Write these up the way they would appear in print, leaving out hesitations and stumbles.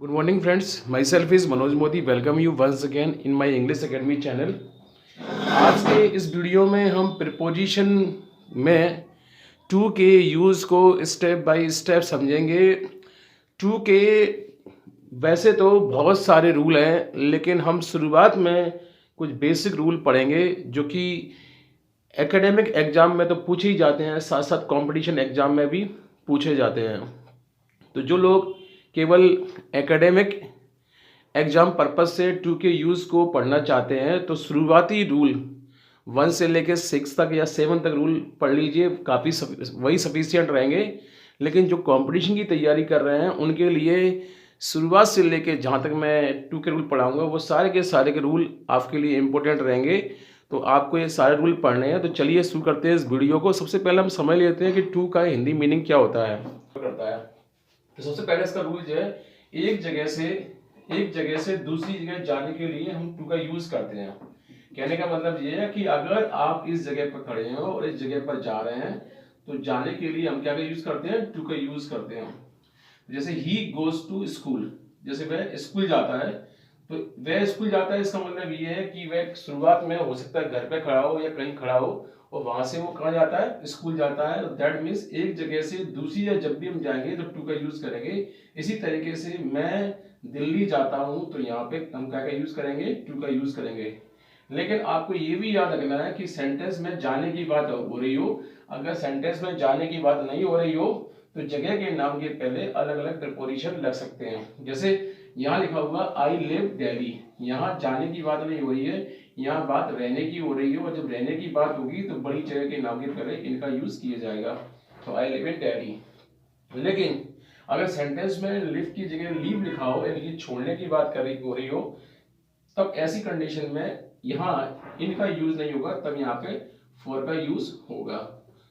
Good morning, friends. Myself is Manoj Modi. Welcome you once again in my English Academy channel. आज के इस video में हम preposition में टू के यूज़ को स्टेप बाय स्टेप समझेंगे। टू के वैसे तो बहुत सारे रूल हैं, लेकिन हम शुरुआत में कुछ बेसिक रूल पढ़ेंगे जो कि एकेडमिक एग्ज़ाम में तो पूछे ही जाते हैं, साथ साथ कंपटीशन एग्ज़ाम में भी पूछे जाते हैं। तो जो लोग केवल एकेडमिक एग्ज़ाम पर्पज़ से टू के यूज़ को पढ़ना चाहते हैं तो शुरुआती रूल 1 से लेकर 6 तक या 7 तक रूल पढ़ लीजिए, काफ़ी वही सफिशियंट रहेंगे। लेकिन जो कंपटीशन की तैयारी कर रहे हैं उनके लिए शुरुआत से लेकर जहाँ तक मैं टू के रूल पढ़ाऊँगा वो सारे के रूल आपके लिए इम्पोर्टेंट रहेंगे। तो आपको ये सारे रूल पढ़ने हैं। तो चलिए शुरू करते हैं इस वीडियो को। सबसे पहले हम समझ लेते हैं कि टू का हिंदी मीनिंग क्या होता है। तो सबसे पहले इसका रूल जो है, एक जगह से दूसरी जगह जाने के लिए हम टू का यूज करते हैं। कहने का मतलब ये है कि अगर आप इस जगह पर खड़े हैं और इस जगह पर जा रहे हैं तो जाने के लिए हम क्या का यूज करते हैं, टू का यूज करते हैं। जैसे ही गोज टू स्कूल, जैसे वह स्कूल जाता है, तो वह स्कूल जाता है इसका मतलब ये है कि वह शुरुआत में हो सकता है घर पे खड़ा हो या कहीं खड़ा हो और वहां से वो कहाँ जाता है, स्कूल जाता है। दैट मीन्स एक जगह से दूसरी जगह जब भी हम जाएंगे तो टू का यूज करेंगे। इसी तरीके से मैं दिल्ली जाता हूं तो यहाँ पे हम क्या का यूज करेंगे, टू का यूज करेंगे। लेकिन आपको ये भी याद रखना है कि सेंटेंस में जाने की बात हो रही हो, अगर सेंटेंस में जाने की बात नहीं हो रही हो तो जगह के नाम के पहले अलग अलग प्रीपोजिशन लग सकते हैं। जैसे यहाँ लिखा हुआ आई लिव दिल्ली, यहाँ जाने की बात नहीं हो रही है, यहाँ बात रहने की हो रही है। और जब रहने की बात होगी तो बड़ी जगह के नाम के पहले इनका यूज किया जाएगा। तो आई लिव इन दिल्ली। लेकिन अगर सेंटेंस में लिव की जगह लीव लिखा हो, यानी कि छोड़ने की बात हो रही हो, तब ऐसी कंडीशन में यहाँ इनका यूज नहीं होगा, तब यहाँ पे फॉर का यूज होगा।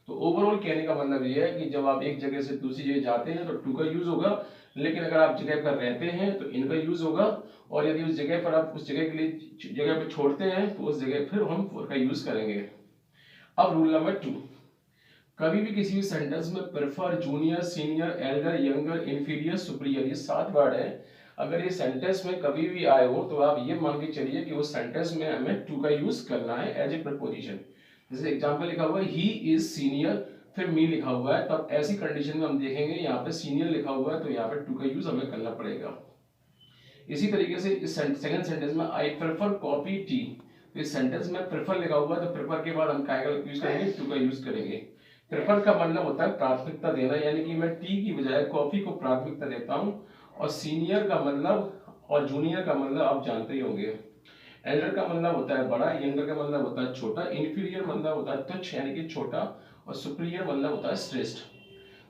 तो ओवरऑल कहने का मतलब ये है कि जब आप एक जगह से दूसरी जगह जाते हैं तो टू का यूज होगा, लेकिन अगर आप जगह पर रहते हैं तो इनका यूज होगा। और यदि उस जगह पर आप उस जगह के लिए जगह पर छोड़ते हैं तो उस जगह फिर हम फॉर का यूज करेंगे। अब रूल नंबर 2, कभी भी किसी भी सेंटेंस में prefer, junior, senior, Elder, younger, inferior, superior, ये 7 वर्ड है। अगर ये सेंटेंस में कभी भी आए हो तो आप ये मान के चलिए कि उस सेंटेंस में हमें टू का यूज करना है एज ए प्रपोजिशन। जैसे एग्जांपल लिखा हुआ है ही इज सीनियर, फिर मी लिखा हुआ है, तब ऐसी कंडीशन में हम देखेंगे यहाँ पे सीनियर लिखा हुआ है तो यहाँ पे टू का यूज हमें करना पड़ेगा। इसी तरीके से इस सेकंड सेंटेंस में आई प्रेफर कॉफी टी, तो इस सेंटेंस में प्रेफर लिखा हुआ है तो प्रेफर के बाद हम क्या यूज करेंगे, टू का यूज करेंगे। प्रेफर का मतलब होता है प्राथमिकता देना, यानी कि मैं टी की बजाय कॉफी को प्राथमिकता देता हूं। और सीनियर का मतलब और जूनियर का मतलब आप जानते ही होंगे। एल्डर का मतलब होता है बड़ा, यंगर का मतलब होता है छोटा, इंफीरियर मतलब होता है तुच्छ यानी कि छोटा, और सुपीरियर मतलब होता है श्रेष्ठ।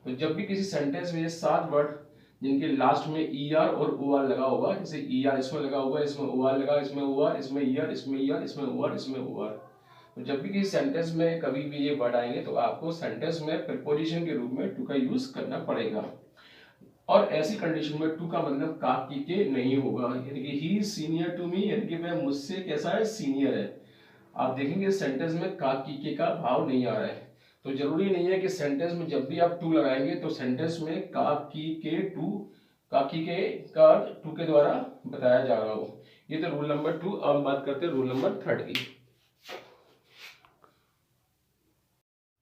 तो जब भी किसी सेंटेंस में ये 7 वर्ड जिनके लास्ट में ईआर और ओआर लगा होगा, जैसे ईआर इसमें लगा हुआ, इसमें ओआर लगा, इसमें ओआर, इसमें ईआर, इसमें ईआर, इसमें ओआर, इसमें ओआर, तो जब भी किसी सेंटेंस में कभी भी ये वर्ड आएंगे तो आपको सेंटेंस में प्रीपोजिशन के रूप में टू का यूज करना पड़ेगा। और ऐसी कंडीशन में टू का मतलब का की के नहीं होगा, यानी कि ही सीनियर टू मी, यानी कि वह मुझसे कैसा है, सीनियर है। आप देखेंगे सेंटेंस में का की के का भाव नहीं आ रहा है। तो जरूरी नहीं है कि सेंटेंस में जब भी आप टू लगाएंगे तो सेंटेंस में का की के टू, का की के का टू के द्वारा बताया जा रहा हो। ये तो रूल नंबर 2। अब बात करते हैं रूल नंबर 3 की।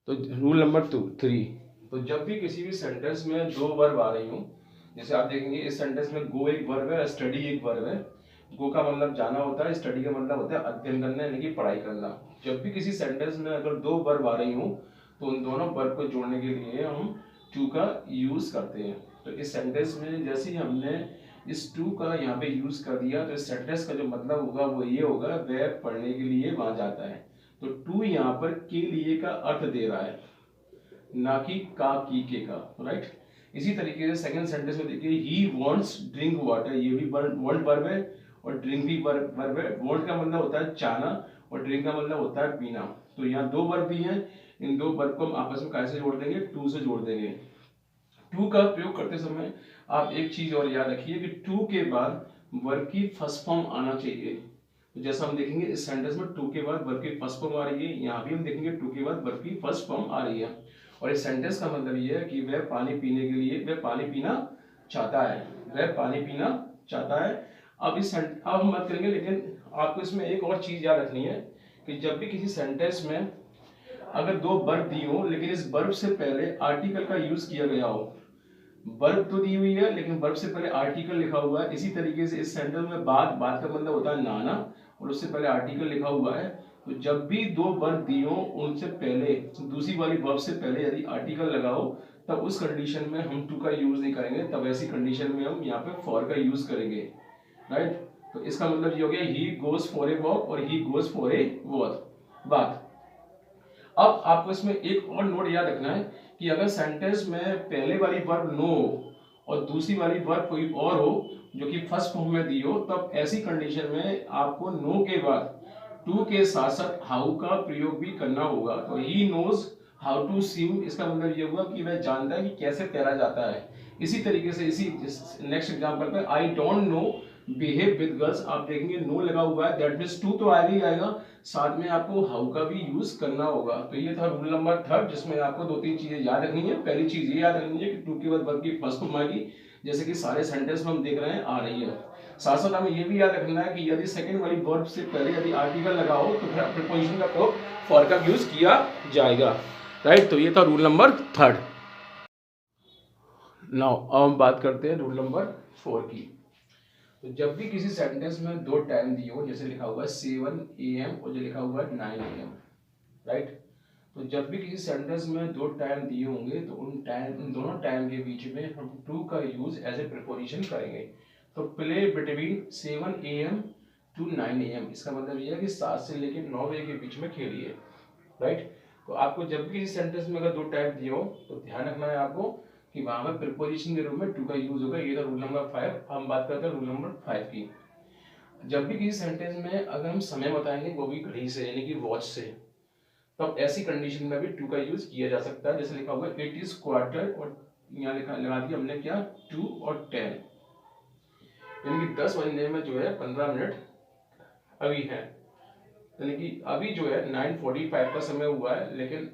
तो रूल नंबर 3, तो जब भी किसी भी सेंटेंस में 2 वर्ब आ रही हो, जैसे आप देखेंगे इस सेंटेंस में गो एक वर्ब है, स्टडी एक वर्ब है। गो का मतलब जाना होता है, स्टडी का मतलब होता है अध्ययन करना यानी कि पढ़ाई करना। जब भी किसी सेंटेंस में अगर 2 वर्ब आ रही हो तो उन दोनों वर्ब को जोड़ने के लिए हम टू का यूज करते हैं। तो इस सेंटेंस में जैसे ही हमने इस टू का यहाँ पे यूज कर दिया तो इस सेंटेंस का जो मतलब होगा वो ये होगा, वह पढ़ने के लिए वहां जाता है। तो टू यहाँ पर के लिए का अर्थ दे रहा है, ना कि का की के का, राइट। इसी तरीके से सेकंड सेंटेंस में देखिए ही वांट्स ड्रिंक वाटर, ये भी वांट वर्ब है और ड्रिंक भी वर्ब है। वांट का मतलब होता है चाहना और ड्रिंक का मतलब होता है पीना। तो यहाँ 2 वर्ब भी हैं, इन 2 वर्ब को हम आपस में कैसे जोड़ देंगे, टू से जोड़ देंगे। टू का प्रयोग करते समय आप एक चीज और याद रखिए कि टू के बाद वर्ब की फर्स्ट फॉर्म आना चाहिए। तो जैसा हम देखेंगे इस सेंटेंस में टू के बाद वर्ब की फर्स्ट फॉर्म आ रही है, यहाँ भी हम देखेंगे टू के बाद वर्ब की फर्स्ट फॉर्म आ रही है। और इस सेंटेंस का मतलब ये है कि वह पानी पीने के लिए, वह पानी पीना चाहता है, वह पानी पीना चाहता है। अब हम बात करेंगे, लेकिन आपको इसमें एक और चीज याद रखनी है कि जब भी किसी सेंटेंस में अगर दो वर्ब दी हो लेकिन इस वर्ब से पहले आर्टिकल का यूज किया गया हो, वर्ब तो दी हुई है लेकिन वर्ब से पहले आर्टिकल लिखा हुआ है, इसी तरीके से इस सेंटेंस में बात का मतलब होता है नाना और उससे पहले आर्टिकल लिखा हुआ है, तो जब भी दो वर्ब दी हो उनसे पहले दूसरी वाली वर्ब से पहले यदि आर्टिकल लगा हो तब उस कंडीशन में हम टू का यूज नहीं करेंगे, तब ऐसी कंडीशन में हम यहाँ पे फॉर का यूज करेंगे, राइट। तो इसका मतलब ये हो गया he goes for a walk और ही गोज फॉर ए बात। अब आपको इसमें एक और नोट याद रखना है कि अगर सेंटेंस में पहले वाली वर्ब नो हो और दूसरी वाली वर्ब कोई और हो जो कि फर्स्ट फॉर्म में दी हो, तब ऐसी कंडीशन में आपको नो के बाद टू के साथ साथ हाउ का प्रयोग भी करना होगा। तो he knows how to swim, इसका मतलब ये हुआ कि वह जानता है कि कैसे तैरा जाता है। इसी तरीके से इसी नेक्स्ट एग्जांपल पे I don't know behave with girls, आप देखेंगे नो लगा हुआ है, दैट मींस टू तो आएगा ही आएगा, साथ में आपको हाउ का भी यूज करना होगा। तो ये था रूल नंबर 3 जिसमें आपको 2-3 चीजें याद रखनी है। पहली चीज ये याद रखनी है कि टू के बाद वर्ब की फर्स्ट फॉर्म आएगी, जैसे कि सारे सेंटेंस में हम देख रहे हैं आ रही है। साथ साथ हमें ये भी याद रखना है कि यदि सेकंड वाली वर्ब से पहले यदि आर्टिकल लगा हो तो फिर प्रीपोजिशन का प्रयोग फॉर का यूज किया जाएगा, राइट। तो ये था रूल नंबर 3। नाउ अब हम बात करते हैं रूल नंबर 4 की। तो जब भी किसी सेंटेंस में दो टाइम दिए हो, जैसे लिखा हुआ है 7 AM और जो लिखा हुआ है 9 AM, राइट। तो जब भी किसी सेंटेंस में दो टाइम दिए होंगे तो उन दोनों टाइम के बीच में हम टू का यूज एज ए प्रीपोजिशन करेंगे। तो play between 7 AM to 9 AM, इसका मतलब यह है कि 7 से लेकर 9 बजे के बीच में खेलिए, राइट। तो आपको जब भी किसी सेंटेंस में अगर दो टाइम दिए हो तो ध्यान रखना है आपको कि वहां पर प्रीपोजिशन के रूप में टू का यूज होगा। ये था रूल नंबर 5। हम बात करते हैं रूल नंबर 5 की। जब भी किसी सेंटेंस में अगर हम समय बताएंगे वो भी घड़ी से यानी कि वॉच से, तब ऐसी कंडीशन में भी टू का यूज किया जा सकता है। जैसे लिखा हुआ है 8 इज क्वार्टर और यहाँ लिखा लगा दिया हमने क्या 2 और 10, यानी कि 10 बजने में जो है 15 मिनट अभी है, यानी कि अभी जो है 9:45 का समय हुआ है। लेकिन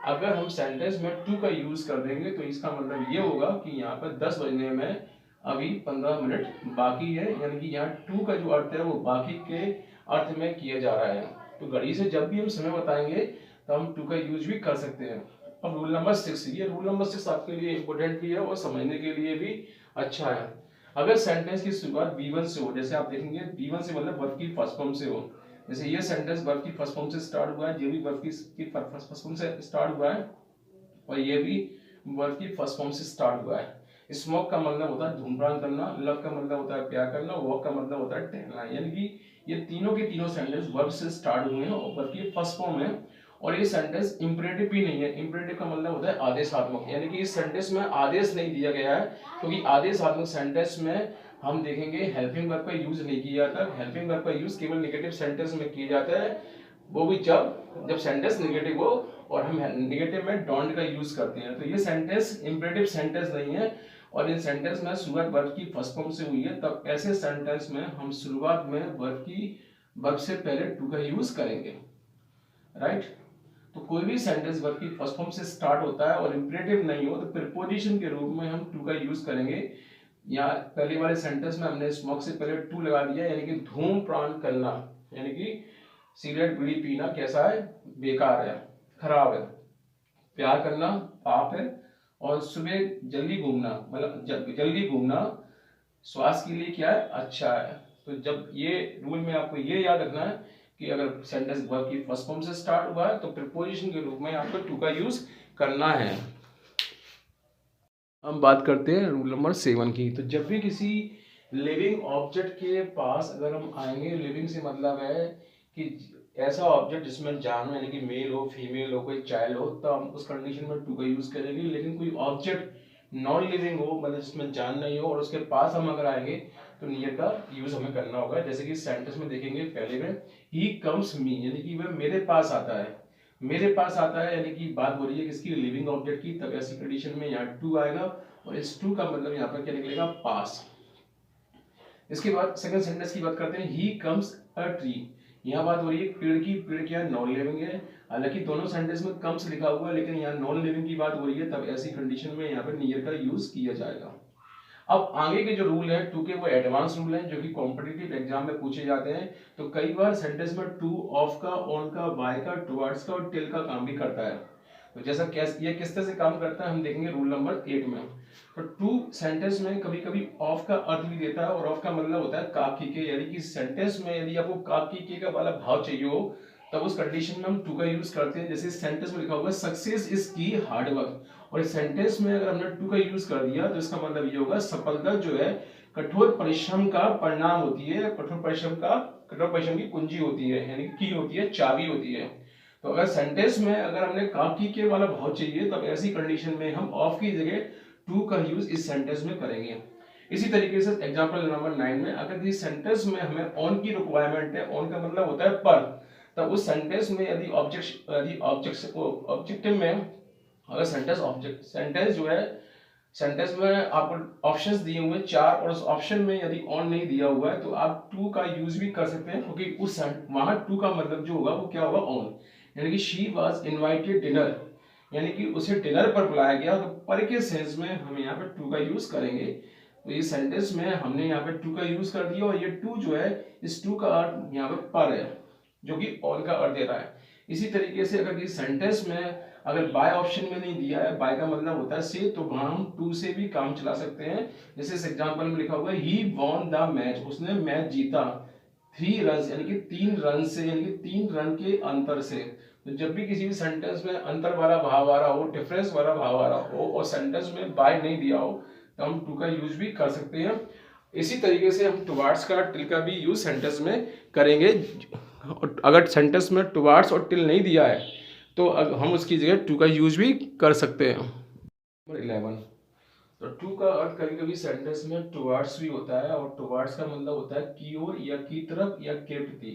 अगर हम सेंटेंस में टू का यूज कर देंगे तो इसका मतलब ये होगा कि यहाँ पर 10 बजने में अभी 15 मिनट बाकी है, यानी कि यहाँ टू का जो अर्थ है वो बाकी के अर्थ में किया जा रहा है। तो घड़ी से जब भी हम समय बताएंगे तो हम टू का यूज भी कर सकते हैं। अब रूल नंबर 6, ये रूल नंबर 6 आपके लिए इंपॉर्टेंट भी है और समझने के लिए भी अच्छा है। अगर सेंटेंस की शुरुआत B1 से हो, जैसे आप देखेंगे B1 से मतलब वर्ब की फर्स्ट फॉर्म से हो, जैसे ये सेंटेंस वर्ब की फर्स्ट फॉर्म से स्टार्ट हुआ है, ये भी वर्ब की फर्स्ट फॉर्म से स्टार्ट हुआ है और ये भी वर्ब की फर्स्ट फॉर्म से स्टार्ट हुआ है। स्मोक का मतलब होता है धूम्रपान करना, लव का मतलब होता है प्यार करना, वॉक का मतलब होता है टहलना, यानी कि ये तीनों के तीनों सेंटेंस वर्ब से स्टार्ट हुए हैं और वर्ब की फर्स्ट फॉर्म है। और ये सेंटेंस इंपरेटिव भी नहीं है। इंपरेटिव का मतलब होता है आदेशात्मक, यानी कि इस सेंटेंस में आदेश नहीं दिया गया है, क्योंकि आदेशात्मक सेंटेंस में हम देखेंगे हेल्पिंग वर्ब का यूज नहीं किया जाता। हेल्पिंग वर्ब का यूज केवल नेगेटिव सेंटेंस में किया जाता है, वो भी जब सेंटेंस नेगेटिव हो और हम नेगेटिव में डोंट का यूज करते हैं। तो ये सेंटेंस इंपरेटिव सेंटेंस नहीं है और इन सेंटेंस में शुरुआत वर्ब की फर्स्ट फॉर्म से हुई है, तब ऐसे सेंटेंस में हम शुरुआत में वर्ब से पहले टू का यूज करेंगे, राइट। तो कोई भी सेंटेंस वर्ब की फर्स्ट फॉर्म से स्टार्ट होता है और इंपरेटिव नहीं हो तो प्रीपोजिशन के रूप में हम टू का यूज करेंगे। या पहले वाले सेंटेंस में हमने स्मोक से पहले टू लगा दिया, यानी कि धूम्रपान करना, यानी कि सिगरेट बीड़ी पीना कैसा है, बेकार है, खराब है। प्यार करना पाप है और सुबह जल्दी घूमना मतलब जल्दी घूमना स्वास्थ्य के लिए क्या है, अच्छा है। तो जब ये रूल में आपको ये याद रखना है कि अगर सेंटेंस वर्ब की फर्स्ट फॉर्म से स्टार्ट हुआ है तो प्रीपोजिशन के रूप में आपको टू का यूज करना है। हम बात करते हैं रूल नंबर 7 की। तो जब भी किसी लिविंग ऑब्जेक्ट के पास अगर हम आएंगे, लिविंग से मतलब है कि ऐसा ऑब्जेक्ट जिसमें जान हो, यानी कि मेल हो फीमेल हो कोई चाइल्ड हो, तो हम उस कंडीशन में टू का यूज करेंगे। लेकिन कोई ऑब्जेक्ट नॉन लिविंग हो मतलब जिसमें जान नहीं हो और उसके पास हम अगर आएंगे तो नियर का यूज हमें करना होगा। जैसे कि सेंटेंस में देखेंगे पहले में ही कम्स मी, यानी कि वह मेरे पास आता है, मेरे पास आता है, यानी कि बात हो रही है किसकी, लिविंग ऑब्जेक्ट की। तब ऐसी कंडीशन में यहाँ टू आएगा और इस टू का मतलब यहाँ पर क्या निकलेगा, पास। इसके बाद सेकंड सेंटेंस की बात करते हैं, ही कम्स अ ट्री। यहाँ बात हो रही है पेड़ की, पेड़ क्या नॉन लिविंग है। हालांकि दोनों सेंटेंस में कम्स लिखा हुआ है लेकिन यहाँ नॉन लिविंग की बात हो रही है, तब ऐसी कंडीशन में यहाँ पर नियर का यूज किया जाएगा। अब आगे के जो रूल है टू के वो एडवांस रूल हैं जो कि कॉम्पिटिटिव एग्जाम में पूछे जाते हैं। तो कई बार सेंटेंस में टू ऑफ का, ऑन का, बाय का, टुवर्ड्स का और टिल का काम भी करता है। तो जैसा ये किस तरह से काम करता है हम देखेंगे रूल नंबर 8 में। तो टू सेंटेंस में कभी कभी ऑफ का अर्थ भी देता है, और ऑफ का मतलब होता है काकी के, यानी कि सेंटेंस में यदि आपको काकी के का वाला भाव चाहिए हो तब उस कंडीशन में हम टू का यूज करते हैं। जैसे सेंटेंस में लिखा होगा सक्सेस इज की हार्ड वर्क, और इस सेंटेंस में अगर हमने टू का यूज कर दिया तो इसका मतलब ये होगा सफलता जो है कठोर परिश्रम का परिणाम होती है, कठोर परिश्रम की कुंजी होती है, यानी की होती है, चाबी होती है। तो अगर सेंटेंस में अगर हमने काकी के वाला भाव चाहिए तब ऐसी कंडीशन में हम ऑफ की जगह टू का यूज इस सेंटेंस में करेंगे। इसी तरीके से एग्जांपल नंबर 9 में अगर इस सेंटेंस में हमें ऑन की रिक्वायरमेंट है, ऑन का मतलब होता है पर, तब उस सेंटेंस में यदि ऑब्जेक्टिव में अगर सेंटेंस जो है सेंटेंस में आपको ऑप्शंस दिए हुए हैं 4 और उस ऑप्शन में यदि ऑन नहीं दिया हुआ है तो आप टू का यूज भी कर सकते हैं, क्योंकि उस वहां टू का मतलब जो होगा वो क्या होगा, ऑन। यानी कि शी वाज इनवाइटेड डिनर, यानी कि उसे डिनर पर बुलाया गया, तो पर के सेंस में हम यहाँ पे टू का यूज करेंगे। तो ये सेंटेंस में हमने यहाँ पे टू का यूज कर दिया, और ये टू जो है इस टू का अर्थ यहाँ पे पर है जो कि ऑन का अर्थ दे रहा है। इसी तरीके से अगर इस सेंटेंस में अगर बाय ऑप्शन में नहीं दिया है, बाय का मतलब होता है से, तो वहां हम टू से भी काम चला सकते हैं। जैसे इस एग्जांपल में लिखा हुआ है ही वॉन द मैच, उसने मैच जीता 3 रन, यानी कि 3 रन से, यानी कि 3 रन के अंतर से। तो जब भी किसी भी सेंटेंस में अंतर वाला भाव आ रहा हो, डिफरेंस वाला भाव आ रहा हो और सेंटेंस में बाय नहीं दिया हो तो हम टू का यूज भी कर सकते हैं। इसी तरीके से हम टुवार्ड्स का, टिल का भी यूज सेंटेंस में करेंगे। अगर सेंटेंस में टुवार्ड्स और टिल नहीं दिया है तो हम उसकी जगह टू का यूज भी कर सकते हैं। नंबर 11, तो टू का अर्थ कभी कभी सेंटेंस में टुवार्ड्स भी होता है, और टुवार्ड्स का मतलब होता है की ओर या की तरफ या के प्रति।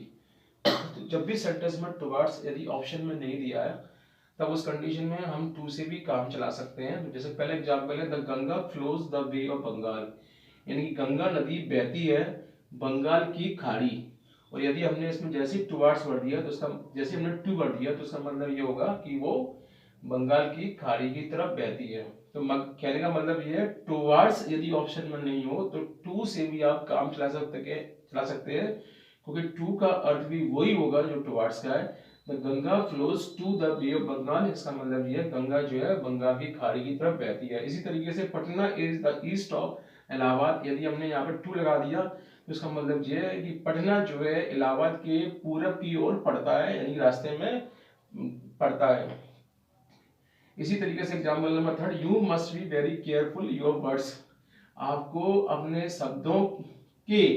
तो जब भी सेंटेंस में टुवार्ड्स यदि ऑप्शन में नहीं दिया है तब उस कंडीशन में हम टू से भी काम चला सकते हैं। तो जैसे पहले एग्जांपल है the Ganga flows the bay of Bengal, यानी कि गंगा नदी बहती है बंगाल की खाड़ी, और यदि हमने इसमें जैसे ही टुवार्ड्स वर्ड दिया तो उसका, जैसे हमने टू वर्ड दिया तो उसका मतलब ये होगा कि वो बंगाल की खाड़ी की तरफ बहती है। तो कहने का मतलब ये है टुवार्ड्स यदि ऑप्शन में नहीं हो तो टू से भी आप काम चला सकते हैं, क्योंकि टू का अर्थ भी वही होगा जो टुवार्ड्स का है। The Ganga flows to the bay of Bengal, इसका मतलब ये है गंगा जो है बंगाल की खाड़ी की तरफ बहती है। इसी तरीके से Patna is the east of Allahabad, यदि हमने यहाँ पे टू लगा दिया तो इसका मतलब ये है कि पटना जो है इलाहाबाद के पूरब की ओर पड़ता है, यानी रास्ते में पड़ता है। इसी तरीके से example number 3, you must be very careful your words, आपको अपने शब्दों के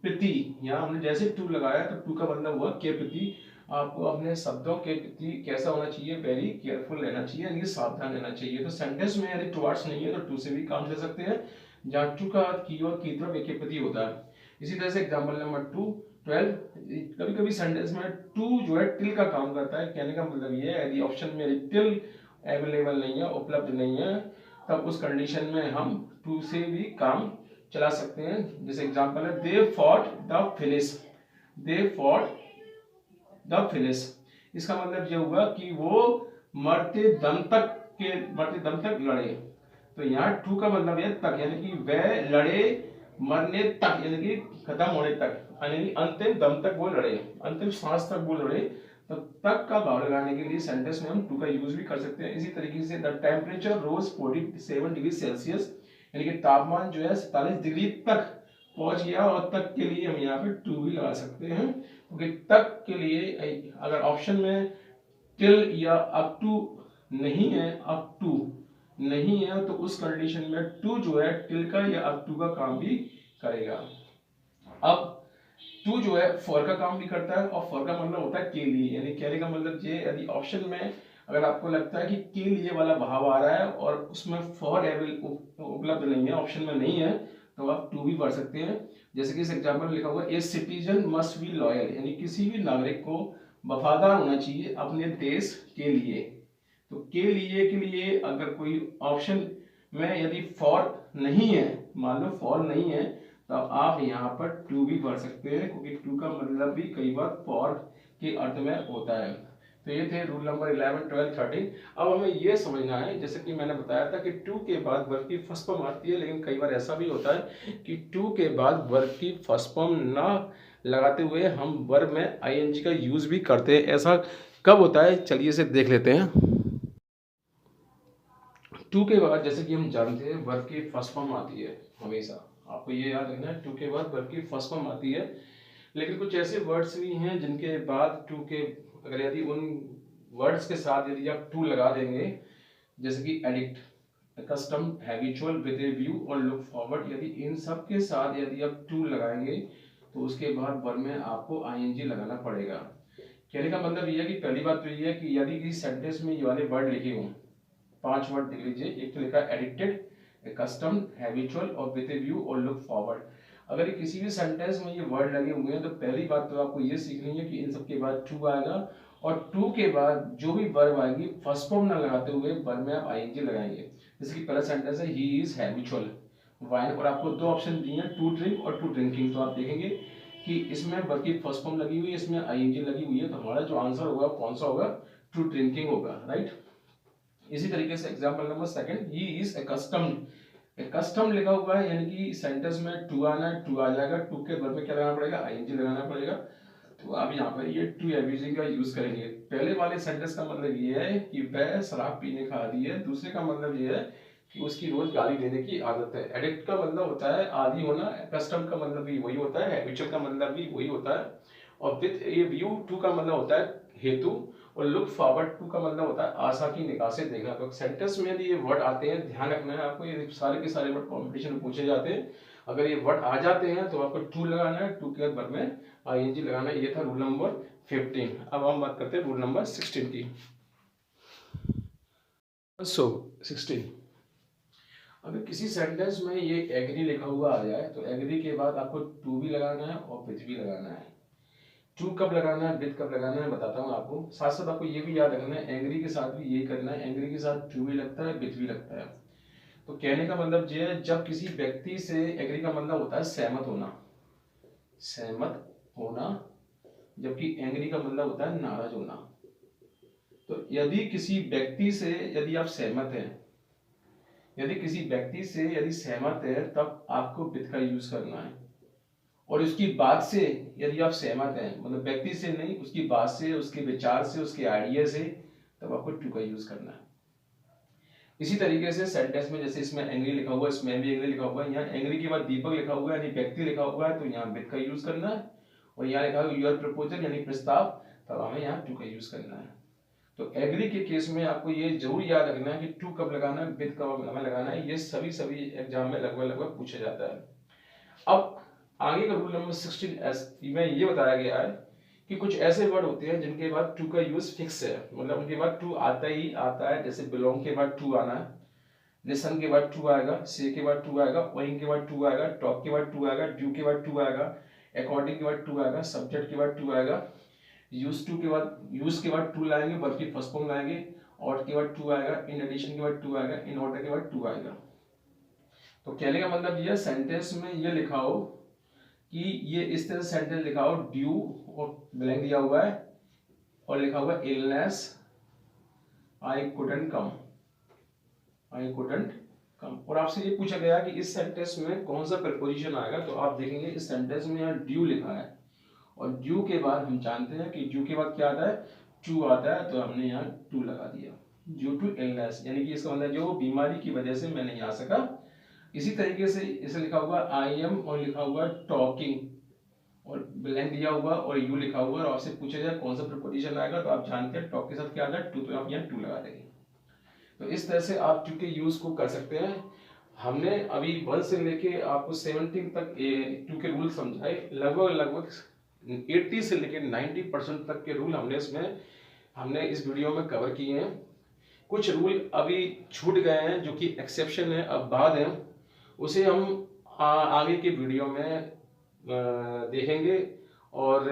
प्रति, यहाँ हमने जैसे टू लगाया तो टू का मतलब हुआ के प्रति, आपको अपने शब्दों के प्रति कैसा होना चाहिए, वेरी केयरफुल रहना चाहिए, यानी सावधान रहना चाहिए। तो सेंटेंस में यदि टुवार्ड्स नहीं है तो टू से भी काम ले सकते हैं, जहाँ टू का अर्थ की और की तरफ एक के प्रति होता है। इसी तरह से एग्जाम्पल नंबर 12, कभी कभी सेंटेंस में टू जो है टिल का काम करता है। कहने का मतलब ये है यदि ऑप्शन में टिल अवेलेबल नहीं है, उपलब्ध नहीं है, तब उस कंडीशन में हम टू से भी काम चला सकते हैं। जैसे एग्जांपल है they fought the finish, they fought the finish, इसका मतलब ये हुआ कि वो मरते दम तक लड़े। तो यहाँ टू का मतलब है तक, यानी कि वह लड़े मरने तक, यानी कि खत्म होने तक, यानी कि अंतिम दम तक वो लड़े, अंतिम सांस तक वो लड़े। तो तक का भाव लगाने के लिए सेंटेंस में हम टू का यूज भी कर सकते हैं। इसी तरीके से the temperature rose 47 degree Celsius, यानी कि तापमान जो है 47 डिग्री तक पहुंच गया, और तक के लिए हम यहाँ पे टू भी लगा सकते हैं, क्योंकि तक के लिए अगर ऑप्शन में टिल या अप टू नहीं है, अप टू नहीं है, तो उस कंडीशन में टू जो है टिल का या अप टू का काम भी करेगा। अब टू जो है फॉर का काम भी करता है, और फॉर का मतलब होता है के लिए, यानी कहने का मतलब ये यदि ऑप्शन में अगर आपको लगता है कि के लिए वाला भाव आ रहा है और उसमें फॉर उपलब्ध नहीं है, ऑप्शन में नहीं है, तो आप टू भी पढ़ सकते हैं। जैसे कि इस एग्जाम्पल में लिखा हुआ है a citizen must be loyal, यानी किसी भी नागरिक को वफादार होना चाहिए अपने देश के लिए। तो के लिए अगर कोई ऑप्शन में यदि फॉर नहीं है, मान लो फॉर नहीं है, तो आप यहाँ पर टू भी पढ़ सकते हैं, क्योंकि टू का मतलब भी कई बार फॉर के अर्थ में होता है। तो ये थे रूल नंबर 11, 12, 13। अब हमें ये समझना है, जैसे कि मैंने बताया था कि टू के बाद वर्ब की फर्स्ट फॉर्म आती है, लेकिन कई बार ऐसा भी होता है कि टू के बाद वर्ब की फर्स्ट फॉर्म ना लगाते हुए हम वर्ब में आईएनजी का यूज भी करते हैं। ऐसा कब होता है, चलिए इसे देख लेते हैं। टू के बाद जैसे कि हम जानते हैं वर्ब की फर्स्ट फॉर्म आती है हमेशा, आपको ये याद रखना है, टू के बाद वर्ब की फर्स्ट फॉर्म आती है। लेकिन कुछ ऐसे वर्ड्स भी हैं जिनके बाद टू के, अगर यदि उन वर्ड्स के साथ यदि आप टू लगा देंगे, जैसे कि addict, custom, habitual, with A view और लुक फॉरवर्ड, यदि इन सब के साथ यदि आप टू लगाएंगे तो उसके बाद वर्ब में आपको आईएनजी लगाना पड़ेगा। कहने का मतलब ये है कि पहली बात तो ये है कि यदि किसी सेंटेंस में ये वाले वर्ड लिखे हों, 5 वर्ड लिख लीजिए। एक तो लिखा है एडिक्टेड, कस्टम, हैबिचुअल और विद ए व्यू और लुक फॉरवर्ड। अगर ये किसी भी सेंटेंस में ये वर्ड लगे हुए हैं तो पहली बात तो आपको ये सीखनी है कि इन सब के बाद टू आएगा, और टू के बाद जो भी वर्ब आएगी फर्स्ट फॉर्म ना लगाते हुए वर्ब में आप आईएनजी लगाएंगे। जैसे कि पहला सेंटेंस है ही इज हैबिचुअल वाइन, और आपको दो ऑप्शन दिए हैं, टू ड्रिंक और टू ड्रिंकिंग। तो आप देखेंगे कि इसमें वर्ब की फर्स्ट फॉर्म लगी हुई है, इसमें आईएनजी लगी हुई है, तो हमारा जो आंसर होगा कौन सा होगा, टू ड्रिंकिंग होगा, राइट। इसी तरीके से example number second, he is accustomed, custom लिखा हुआ है यानी कि सेंटेंस में टू आना है, टू आ जाएगा, टू के वर्ब में क्या लगाना पड़ेगा, आईएनजी लगाना पड़ेगा। तो आप यहाँ पर ये टू एब्यूजिंग का यूज करेंगे। पहले वाले सेंटेंस का मतलब ये है कि वह शराब पीने का आदी है, दूसरे का मतलब ये है कि उसकी रोज गाली देने की आदत है। एडिक्ट का मतलब होता है आदी होना, कस्टम का मतलब भी वही होता है, हैबिचुअल का मतलब भी वही होता है, और विद ये व्यू टू का मतलब होता है हेतु, और लुक फॉरवर्ड टू का मतलब होता है आशा की निगाह से देखना। तो सेंटेंस में यदि ये वर्ड आते हैं, ध्यान रखना है आपको, ये सारे के सारे वर्ड कॉम्पिटिशन में पूछे जाते हैं। अगर ये वर्ड आ जाते हैं तो आपको टू लगाना है, टू के बाद में आईएनजी लगाना है। ये था रूल नंबर 15। अब हम बात करते हैं रूल नंबर 16 की। 16, अगर किसी सेंटेंस में ये एग्री लिखा हुआ आ जाए तो एग्री के बाद आपको टू भी लगाना है और विथ भी लगाना है। टू कब लगाना है, विथ कब लगाना है, बताता हूँ आपको। साथ साथ आपको ये भी याद रखना है, एंग्री के साथ भी यही करना है, एंग्री के साथ टू भी लगता है, विथ भी लगता है। तो कहने का मतलब ये है, जब किसी व्यक्ति से, एग्री का मतलब होता है सहमत होना, सहमत होना, जबकि एंग्री का मतलब होता है नाराज होना। तो यदि किसी व्यक्ति से यदि आप सहमत हैं, यदि किसी व्यक्ति से यदि सहमत है तब आपको विथ का यूज करना है, और उसकी बात से यदि आप सहमत हैं, मतलब व्यक्ति से नहीं, उसकी बात से, उसके विचार से, उसके आइडिया से, तब आपको टू का यूज करना है। इसी तरीके से सेंटेंस में जैसे इसमें एंग्री लिखा हुआ है, इसमें भी एंग्री लिखा हुआ है, यहाँ एंग्री के बाद दीपक लिखा हुआ है यानी व्यक्ति लिखा हुआ है, तो यहाँ विथ का यूज करना है, और यहाँ लिखा हुआ योर प्रपोजल यानी प्रस्ताव, तब हमें यहाँ टू का यूज करना है। तो एग्री के केस में आपको ये जरूर याद रखना है कि टू कब लगाना है, विथ कब हमें लगाना है। ये सभी एग्जाम में लगभग पूछा जाता है। अब आगे का रूल नंबर 16 में ये बताया गया है कि कुछ ऐसे वर्ड होते हैं जिनके बाद टू का यूज फिक्स है, मतलब उनके बाद टू आता ही आता है। जैसे बिलोंग के बाद टू आना है, लिसन के बाद टू आएगा, से के बाद टू आएगा, ओइंग के बाद टू आएगा, टॉक के बाद टू आएगा, ड्यू के बाद टू आएगा, अकॉर्डिंग के बाद टू आएगा, सब्जेक्ट के बाद टू आएगा, यूज टू के बाद, यूज के बाद टू लाएंगे, वर्ब की फर्स्ट फॉर्म लाएंगे, ऑट के बाद टू आएगा, इन एडिशन के बाद टू आएगा, इन ऑर्डर के बाद टू आएगा। तो कहने का मतलब ये सेंटेंस में ये लिखा हो कि ये इस तरह से सेंटेंस लिखा हो, ड्यू और ब्लैंक दिया हुआ है और लिखा हुआ है illness, I couldn't come, I couldn't कम, और आपसे ये पूछा गया कि इस सेंटेंस में कौन सा प्रीपोजिशन आएगा। तो आप देखेंगे इस सेंटेंस में यहाँ ड्यू लिखा है, और ड्यू के बाद हम जानते हैं कि ड्यू के बाद क्या आता है, टू आता है, तो हमने यहाँ टू लगा दिया, ड्यू टू इलनेस, यानी कि इसका मतलब जो बीमारी की वजह से मैं नहीं आ सका। इसी तरीके से इसे लिखा हुआ आई एम और लिखा हुआ टॉकिंग, और ब्लैंक दिया हुआ और यू लिखा हुआ, और आपसे पूछा जाए कौन सा प्रीपोजिशन आएगा, तो आप जानते हैं टॉक के साथ क्या आता है, टू, तो आप यहाँ टू लगा देंगे। तो इस तरह से आप टू के यूज को कर सकते हैं। हमने अभी 1 से लेके आपको 17 तक टू के रूल समझाए, लगभग 80 से लेके 90% तक के रूल हमने इस वीडियो में कवर किए हैं। कुछ रूल अभी छूट गए हैं जो कि एक्सेप्शन है, अब बाद है, उसे हम आगे के वीडियो में देखेंगे, और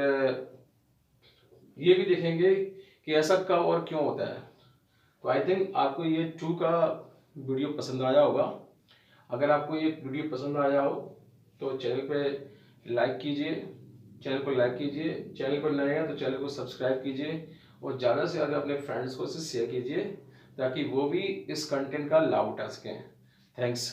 ये भी देखेंगे कि ऐसा कब और क्यों होता है। तो आई थिंक आपको ये टू का वीडियो पसंद आया होगा। अगर आपको ये वीडियो पसंद आया हो तो चैनल पे लाइक कीजिए, चैनल को लाइक कीजिए, चैनल पर नए हैं तो चैनल को सब्सक्राइब कीजिए, और ज़्यादा से ज़्यादा अपने फ्रेंड्स को इसे शेयर कीजिए ताकि वो भी इस कंटेंट का लाभ उठा सकें। थैंक्स।